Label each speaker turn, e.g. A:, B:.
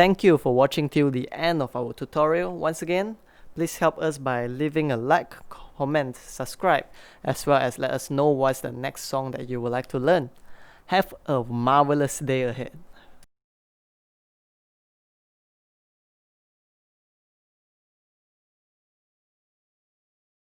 A: Thank you for watching till the end of our tutorial. Once again, please help us by leaving a like, comment, subscribe, as well as let us know what's the next song that you would like to learn. Have a marvelous day ahead.